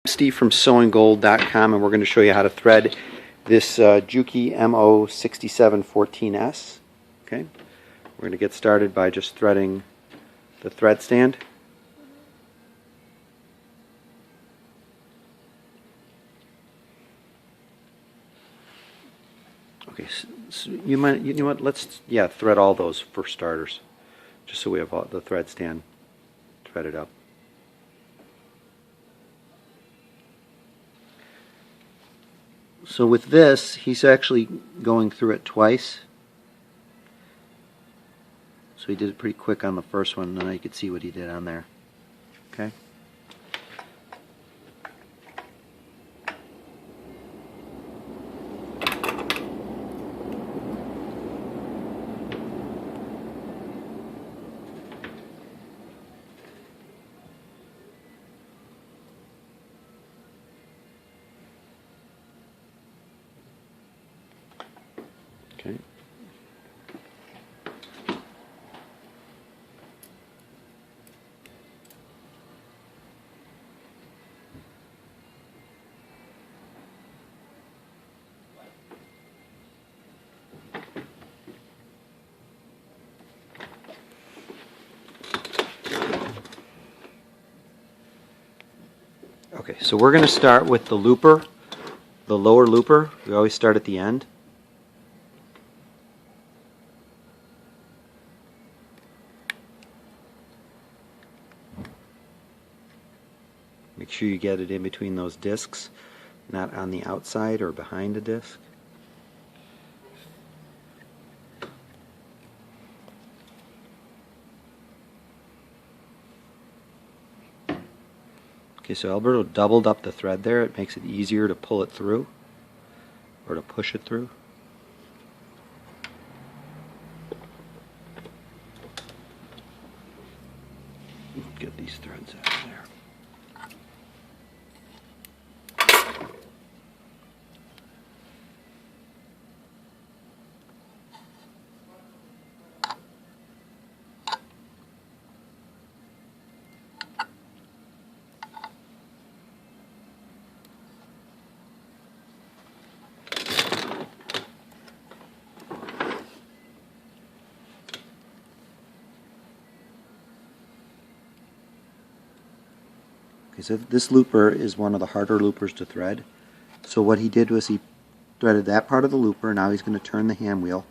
Steve from SewingGold.com, and we're going to show you how to thread this Juki MO-6714S. Okay, we're going to get started by just threading the thread stand. Okay, so you know what? Let's thread all those for starters, just so we have all the thread stand threaded up. So with this, he's actually going through it twice. So he did it pretty quick on the first one, and then you could see what he did on there. Okay. Okay. Okay, so we're going to start with the looper, the lower looper. We always start at the end. Make sure you get it in between those discs, not on the outside or behind the disc. Okay, so Alberto doubled up the thread there. It makes it easier to pull it through or to push it through. Get these threads out of there. Okay, so this looper is one of the harder loopers to thread. So what he did was he threaded that part of the looper. Now he's going to turn the hand wheel,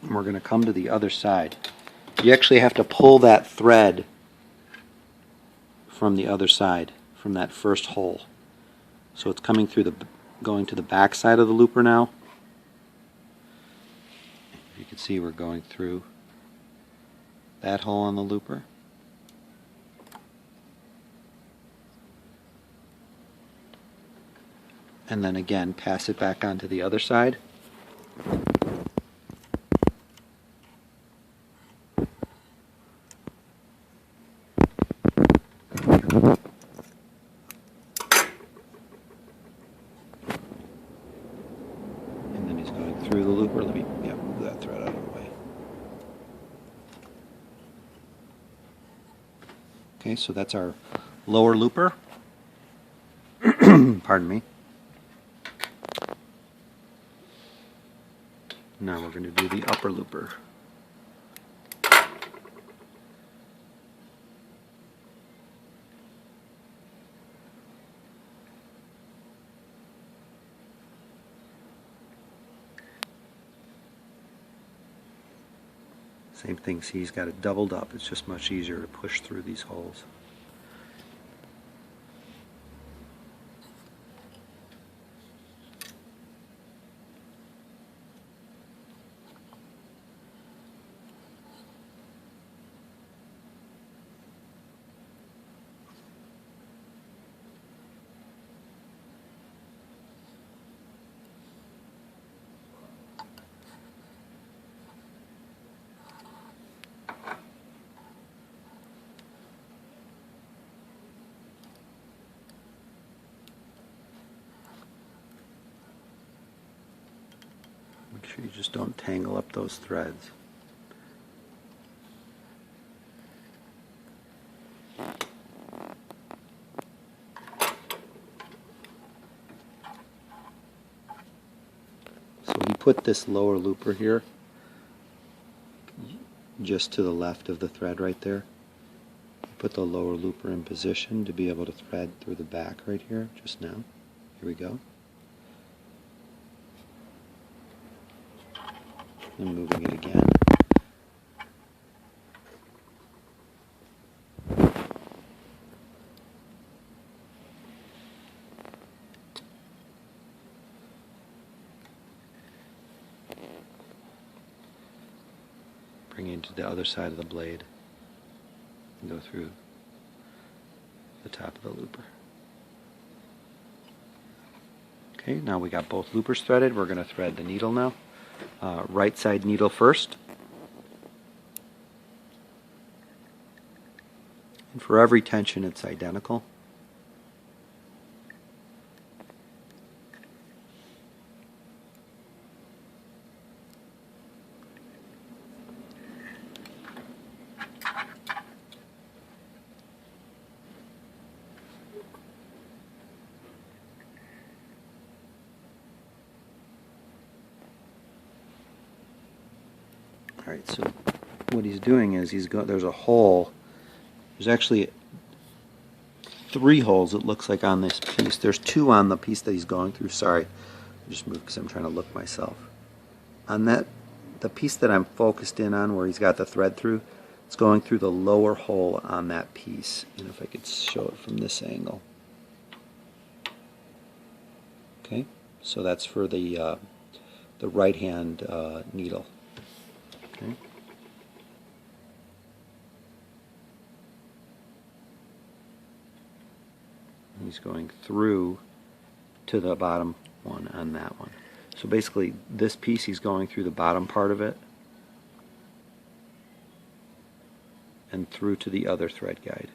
and we're going to come to the other side. You actually have to pull that thread from the other side, from that first hole. So it's coming through going to the back side of the looper now. You can see we're going through that hole on the looper. And then again, pass it back onto the other side. And then he's going through the looper. Let me move that thread out of the way. Okay, so that's our lower looper. Pardon me. Now we're going to do the upper looper. Same thing, see, he's got it doubled up. It's just much easier to push through these holes. Make sure you just don't tangle up those threads. put this lower looper here just to the left of the thread right there. Put the lower looper in position to be able to thread through the back right here just now. Here we go. And moving it again. Bring it to the other side of the blade and go through the top of the looper. Okay, now we got both loopers threaded. We're going to thread the needle now. Right side needle first. And for every tension it's identical. Alright, so what he's doing is there's a hole. There's actually 3 holes, it looks like, on this piece. There's 2 on the piece that he's going through. Sorry, I just moved because I'm trying to look myself. On the piece that I'm focused in on, where he's got the thread through, it's going through the lower hole on that piece. And if I could show it from this angle. Okay, so that's for the right hand needle. Okay. He's going through to the bottom one on that one. So basically this piece he's going through the bottom part of it and through to the other thread guide.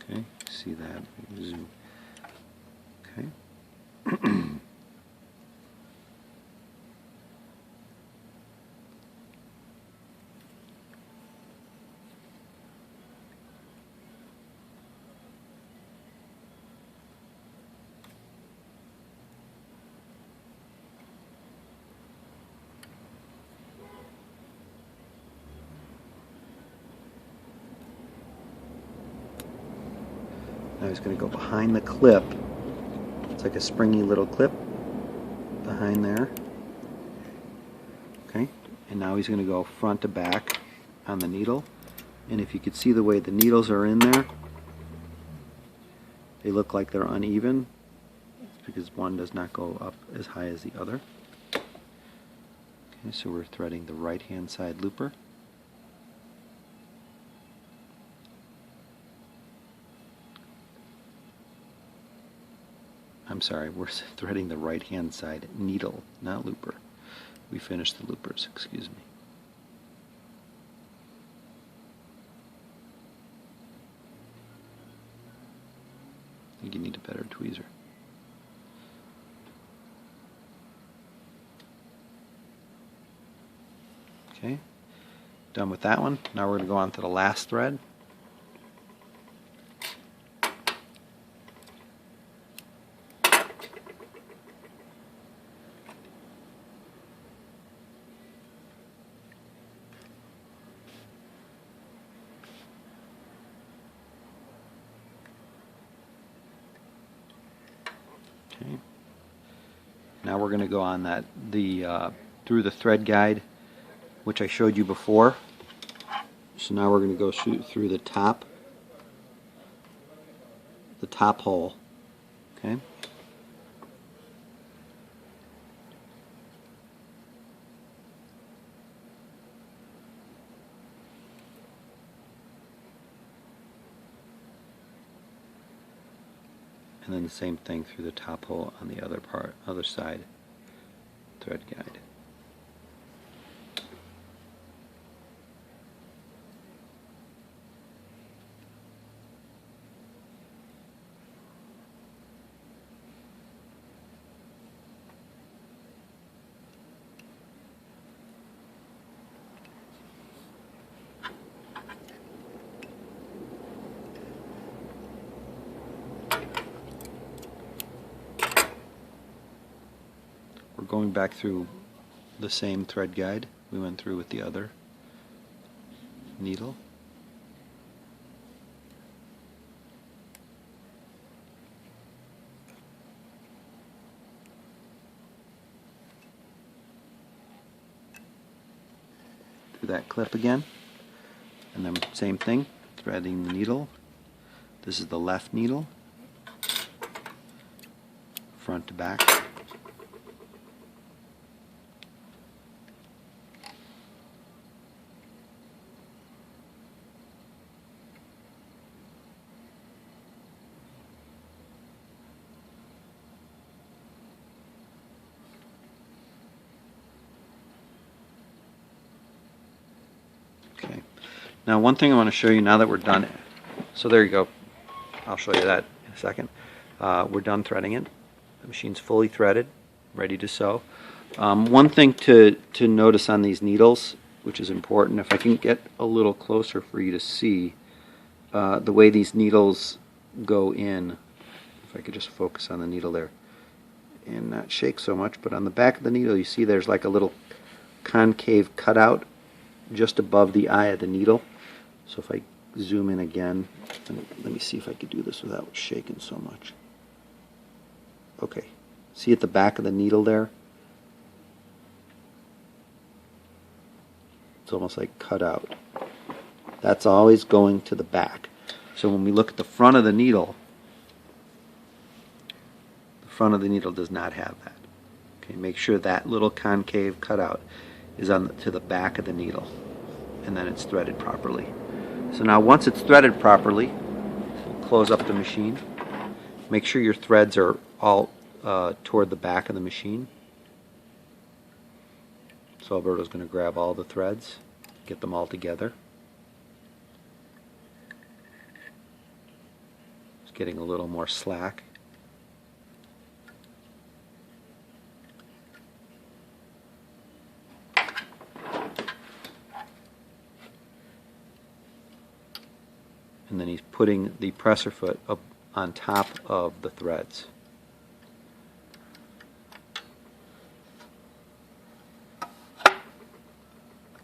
Okay, see that? Zoom. Okay. Now he's going to go behind the clip. It's like a springy little clip behind there. Okay, and now he's going to go front to back on the needle. And if you could see the way the needles are in there, they look like they're uneven. It's because one does not go up as high as the other. Okay, so we're threading the right hand side looper. I'm sorry, we're threading the right hand side needle, not looper. We finished the loopers, excuse me. I think you need a better tweezer. Okay, done with that one. Now we're going to go on to the last thread. Okay. Now we're going to go on that through the thread guide, which I showed you before. So now we're going to go shoot through the top hole. Okay. And then the same thing through the top hole on the other side thread guide. going back through the same thread guide we went through with the other needle. Through that clip again, and then same thing, threading the needle. This is the left needle, front to back. Okay. Now one thing I want to show you now that we're done, so there you go, I'll show you that in a second. We're done threading it. The machine's fully threaded, ready to sew. One thing to notice on these needles, which is important, if I can get a little closer for you to see the way these needles go in, if I could just focus on the needle there and not shake so much, but on the back of the needle you see there's like a little concave cutout just above the eye of the needle. So if I zoom in again, let me see if I could do this without shaking so much. Okay, see at the back of the needle there? It's almost like cut out. That's always going to the back. So when we look at the front of the needle does not have that. Okay, make sure that little concave cutout is to the back of the needle, and then it's threaded properly. So now once it's threaded properly, we'll close up the machine. Make sure your threads are all toward the back of the machine. So Alberto's going to grab all the threads, get them all together. It's getting a little more slack. And then he's putting the presser foot up on top of the threads.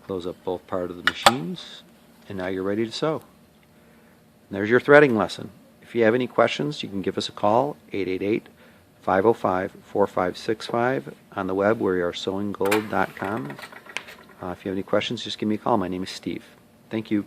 Close up both parts of the machines, and now you're ready to sew. And there's your threading lesson. If you have any questions, you can give us a call, 888-505-4565. On the web, we are SewingGold.com. If you have any questions, just give me a call. My name is Steve. Thank you.